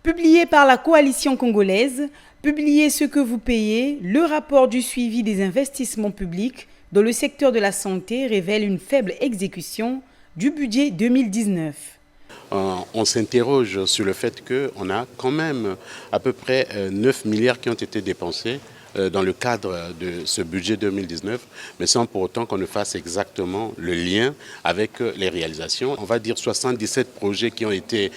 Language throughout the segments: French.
Publié par la coalition congolaise, Publiez ce que vous payez, le rapport du suivi des investissements publics dans le secteur de la santé révèle une faible exécution du budget 2019. On s'interroge sur le fait qu'on a quand même à peu près 9 milliards qui ont été dépensés dans le cadre de ce budget 2019, mais sans pour autant qu'on ne fasse exactement le lien avec les réalisations. On va dire 77 projets qui ont été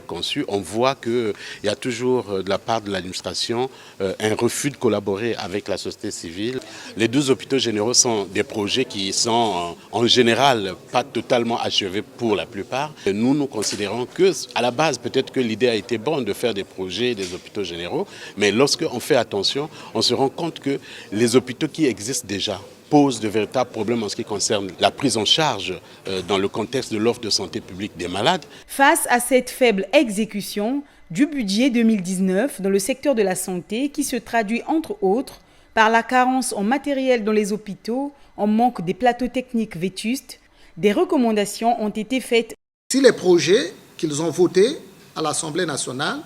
conçus. On voit qu'il y a toujours de la part de l'administration un refus de collaborer avec la société civile. Les 12 hôpitaux généraux sont des projets qui sont en général pas totalement achevés pour la plupart. Nous considérons qu'à la base, peut-être que l'idée a été bonne de faire des projets des hôpitaux généraux, mais lorsqu'on fait attention, on se rend compte que les hôpitaux qui existent déjà posent de véritables problèmes en ce qui concerne la prise en charge dans le contexte de l'offre de santé publique des malades. Face à cette faible exécution du budget 2019 dans le secteur de la santé qui se traduit entre autres par la carence en matériel dans les hôpitaux, en manque des plateaux techniques vétustes, des recommandations ont été faites. Si les projets qu'ils ont votés à l'Assemblée nationale,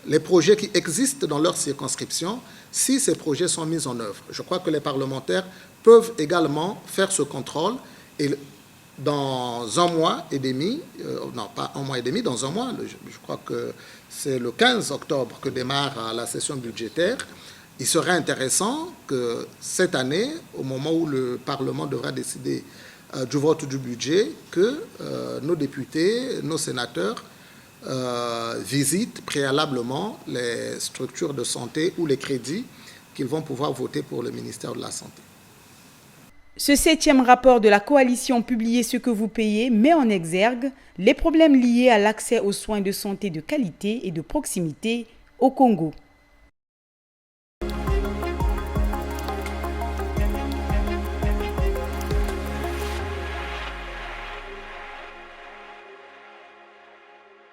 les projets qui existent dans leur circonscription, si ces projets sont mis en œuvre, je crois que les parlementaires peuvent également faire ce contrôle et dans un mois et demi, non pas un mois et demi, dans un mois, je crois que c'est le 15 octobre que démarre la session budgétaire, il serait intéressant que cette année, au moment où le Parlement devra décider du vote du budget, que nos députés, nos sénateurs visitent préalablement les structures de santé ou les crédits qu'ils vont pouvoir voter pour le ministère de la Santé. Ce 7e rapport de la coalition Publiez ce que vous payez met en exergue les problèmes liés à l'accès aux soins de santé de qualité et de proximité au Congo.